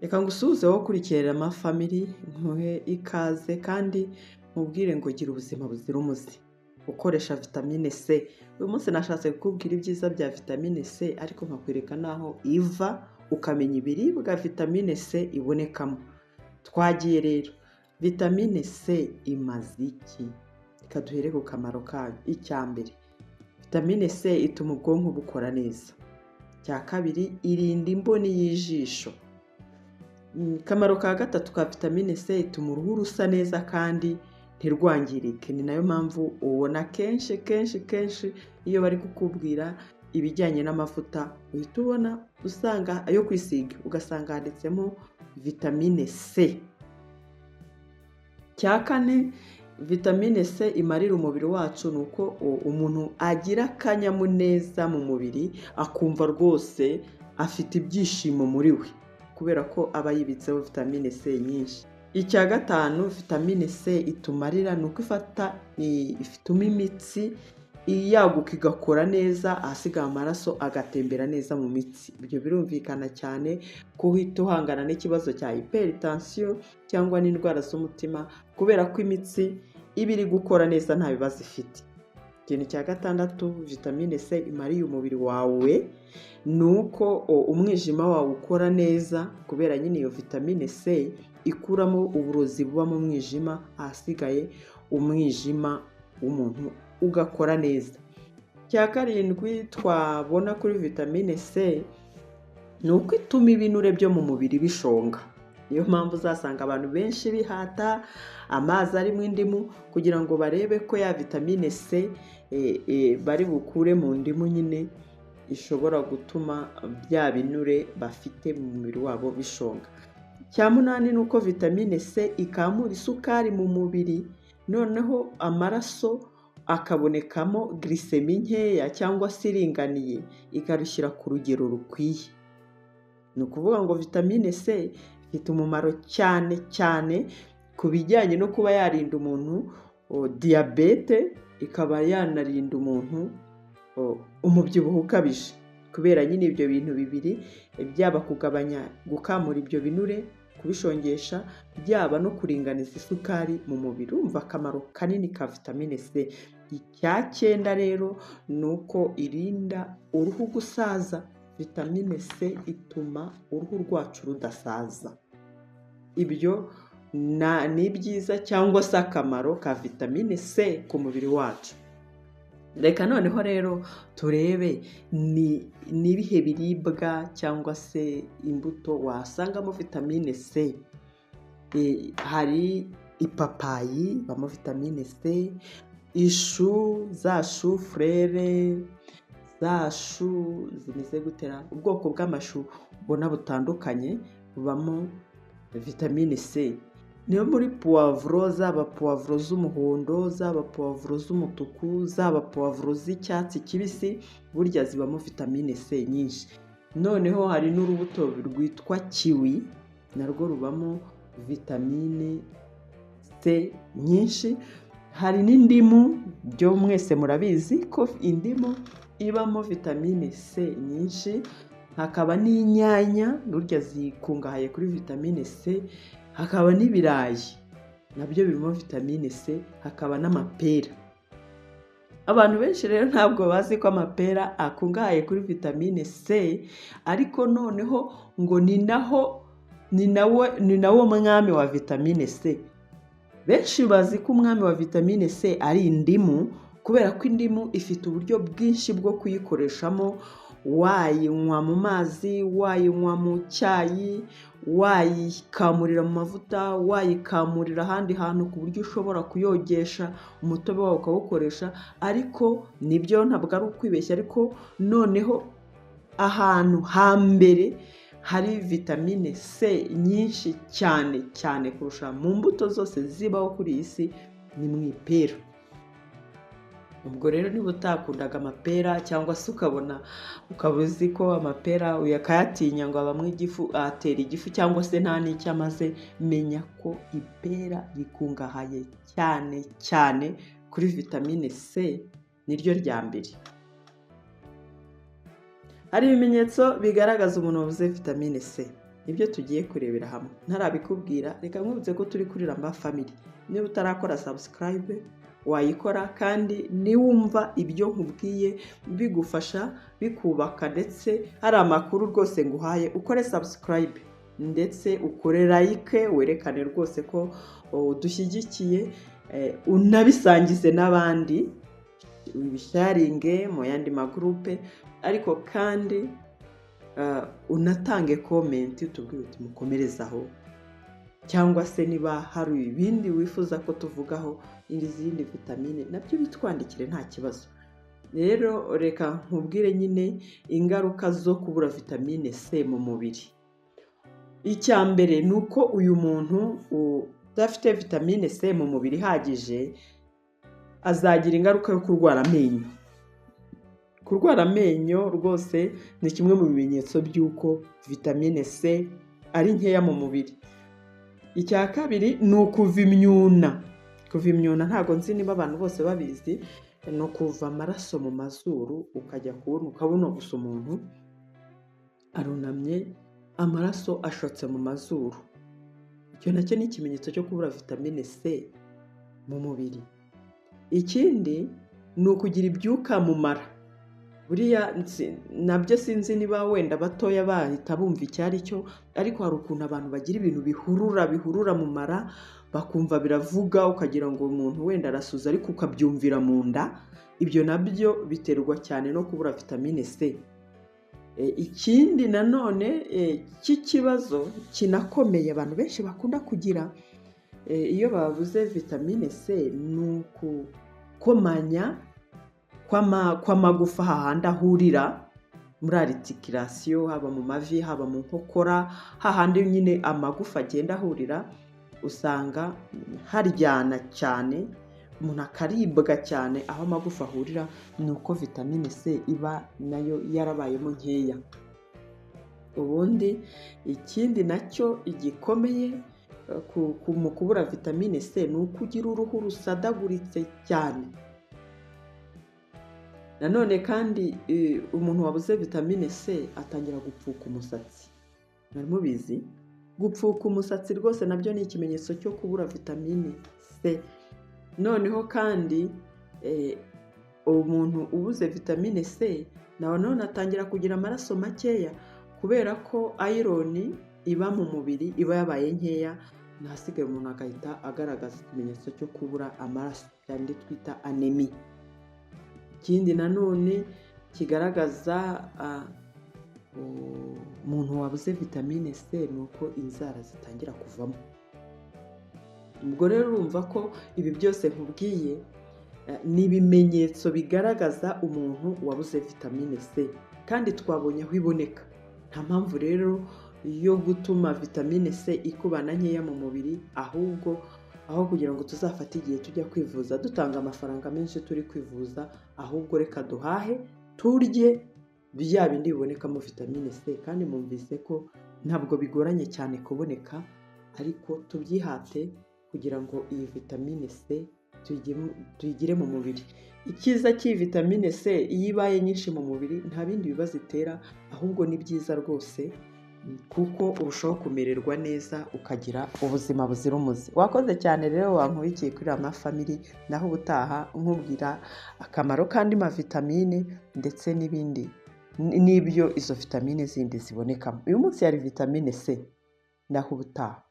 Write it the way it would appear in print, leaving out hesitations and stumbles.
Reka ngusuhuze wowe ukurikirana Family, nkuhe ikaze kandi nkubwire ngo gira ubuzima buzira umuze. Ukoresha vitamine C. Uyu munsi nashatse kukubwira ibyiza bya vitamine C ariko nkakwereka naho iva ukamenya ibiribwa vitamine C ibonekamo. Twagiye rero. Vitamine C imaze iki? Reka duhere ku kamaro kayo. Icya mbere, vitamine C ituma ubwonko bukora neza. Icya kabiri, irinda imboni y'ijisho. Kamaro ka gatatu ka vitamine C ituma uruhu rusa neza kandi ntirwangirike. Ni nayo mpamvu ubona kenshi iyo bari kukubwira ibijyanye n'amavuta uhita ubona usanga ayo kwisiga ugasanga handitsemo vitamine C. Cya kane, vitamine C imarira umubiri wacu nuko umuntu agira akanyamuneza mu mubiri akumva rwose afite ibyishimo muri we kubera ko aba yibitseho vitamine C nyinshi. Icya gatanu, vitamine C itumarira nuko ifituma imitsi yaguka igakora neza, ahasigaye amaraso agatembera neza mu mitsi. Ibyo birumvikana cyane ko uhita uhangana n'ikibazo cya hypertension cyangwa n'indwara z'umutima kubera ko imitsi iba iri gukora neza nta bibazo ifite. Ikintu cya gatandatu vitamine C imariye umubiri wawe nuko umwijima wawe ukora neza kubera nyine iyo vitamine C ikuramo uburozi buba mu mwijima, ahasigaye umwijima w'umuntu ugakora neza. Cya karindwi twabona kuri vitamine C nuko ituma ibinure byo mu mubiri bishonga. Niyo mpamvu uzasanga abantu benshi bihata amazi arimo indimu kugira ngo barebe ko ya vitamine C bari bukure mu ndimu nyine ishobora gutuma bya binure bafite mu mubiri wabo bishonga. Cya munani nuko vitamine C ikamura isukari mu mubiri, noneho amaraso akabonekamo glycemie nkeya cyangwa se iringaniye ikarushyira ku rugero rukwiye. Ni ukuvuga ngo vitamine C ifite umumaro cyane ku bijyanye no kuba yarinda umuntu diyabete, ikaba yanarinda umuntu umubyibuho ukabije kubera nyine ibyo bintu bibiri, byaba kugabanya gukamura ibyo binure kubishongesha, byaba no kuringaniza isukari mu mubiri. Umva akamaro kanini ka vitamine C. Icya cyenda rero nuko irinda uruhu gusaza. Vitamine C ituma uruhu rwacu rudasaza. Ibyo ni byiza cyangwa se akamaro ka vitamine C ku mubiri wacu. Reka noneho rero turebe ni ibihe biribwa cyangwa se imbuto wasangamo vitamine C. Hari ipapayi ibamo vitamine C, ishu, za shu frere, za shu zimeze gutera, ubwoko bw'amashu ubona butandukanye bubamo vitamine C. Niyo muri puwavuro, zaba puwavuro z'umuhondo, zaba puwavuro z'umutuku, zaba puwavuro z'icyatsi kibisi, burya zibamo vitamine C nyinshi. Noneho hari n'urubuto rwitwa kiwi, narwo rubamo vitamine C nyinshi. Hari n'indimu, byo mwese murabizi ko indimu ibamo vitamine C nyinshi. Hakaba n'inyanya, burya zikungahaye kuri vitamine C. Hakaba n'ibirayi, nabyo birimo vitamine C. Hakaba n'amapera. Abantu benshi rero ntabwo bazi ko amapera akungahaye kuri vitamine C, ariko noneho ngo ni nawo mwami wa vitamine C. Benshi bazi ko umwami wa vitamine C ari indimu kubera ko indimu ifite uburyo bwinshi bwo kuyikoreshamo. Wayinywa mu mazi, wayinywa mu cyayi, wayikamurira mu mavuta, wayikamurira ahandi hantu ku buryo ushobora kuyogesha umutobe wawe ukawukoresha. Ariko nibyo ntabwo ari ukwibeshya, ariko noneho ahantu hambere hari vitamine C nyinshi cyane kurusha mu mbuto zose zibaho kuri iyi si ni mu ipera. Ubwo rero niba utakundaga amapera cyangwa se ukaba uzi ko amapera uyakayatinya ngo abamwe igifu, atera igifu cyangwa se nta n'icyo amaze, menya ko ipera rikungahaye cyane kuri vitamine C, niryo rya mbere. Hari ibimenyetso bigaragaza umuntu wabuze vitamine C. nibyo tugiye kurebera hamwe. Ntarabikubwira reka nkubutse ko turi kuri Rama Family. Niba utarakora subscribe wayikora, kandi niwumva ibyo nkubwiye bigufasha bikubaka ndetse hari amakuru rwose nguhaye, ukore subscribe ndetse ukore like werekane rwose ko dushyigikiye, unabisangize n'abandi, ubisharinge mu yandi magroupe, ariko kandi unatange comment utubwire uti mukomerezaho, cyangwa se niba hari ibindi wifuza ko tuvugaho izindi vitamine nabyo bitwandikire nta kibazo. Rero reka nkubwire nyine ingaruka zo kubura vitamine C mu mubiri. Icya mbere ni uko uyu muntu udafite vitamine C mu mubiri ihagije azagira ingaruka yo kurwara amenyo. Kurwara amenyo rwose ni kimwe mu bimenyetso by'uko vitamine C ari nkeya mu mubiri. Icya kabiri ni ukuva imyuna. Kuva imyuna ntabwo nzi niba abantu bose babizi, ni ukuva amaraso mu mazuru ukajya ukabona gusa umuntu arunamye amaraso ashotse mu mazuru. Icyo nacyo ni ikimenyetso cyo kubura vitamine C mu mubiri. Ikindi ni ukugira ibyuka mu mara. Buriya nabyo sinzi niba wenda batoya bahita bumva icyo ari cyo, ariko hari ukuntu abantu bagira ibintu bihurura mu mara bakumva biravuga, ukagira ngo umuntu wenda arasuza ariko ukabyumvira mu nda. Ibyo nabyo biterwa cyane no kubura vitamine C. Ikindi nanone cy'ikibazo kinakomeye abantu benshi bakunda kugira iyo babuze vitamine C ni ukukomanya kw'amagufa hahandi ahurira muri articulation, haba mu mavi haba mu nkokora, hahandi nyine amagufa agenda ahurira usanga haryana cyane, umuntu akaribwa cyane aho amagufa ahurira. Ni uko vitamine C iba nayo yarabayemo nkeya. Ubundi ikindi nacyo igikomeye mu kubura vitamine C ni ukugira uruhu rusadaguritse cyane. Nanone kandi umuntu wabuze vitamine C atangira gupfuka umusatsi. Mwari mubizi? Gupfuka umusatsi rwose nabyo ni ikimenyetso cyo kubura vitamine C. Noneho kandi umuntu ubuze vitamine C none atangira kugira amaraso makeya, kubera ko iron iba mu mubiri iba yabaye nkeya, ntasigaye umuntu agahita agaragaza ikimenyetso cyo kubura amaraso kandi twita anemia. Ikindi nanone kigaragaza umuntu wabuze vitamine C ni uko inzara zitangira kuvamo. Ubwo rero urumva ko ibi byose nkubwiye ni ibimenyetso bigaragaza umuntu wabuze vitamine C, kandi twabonye aho iboneka. Nta mpamvu rero yo gutuma vitamine C ikubana nkeya mu mubiri, ahubwo aho kugira ngo tuzafate igihe tujya kwivuza dutanga amafaranga menshi turi kwivuza, ahubwo reka duhahe turye bya bindi bibonekamo vitamine C. Kandi mwumvise ko ntabwo bigoranye cyane kuboneka, ariko tubyihate kugira ngo iyi vitamine C tuyigire mu mubiri. Icyiza cy'iyi vitamine C iyo ibaye nyinshi mu mubiri nta bindi bibazo itera, ahubwo ni byiza rwose kuko urushaho kumererwa neza ukagira ubuzima buzira umuze. Wakoze cyane rero wankurikiye kuri Rama Family, naho ubutaha nkubwira akamaro kandi ma vitamine ndetse n'ibindi n'ibyo izo vitamine zindi zibonekamo. Uyu munsi yari vitamine C, naho ubutaha.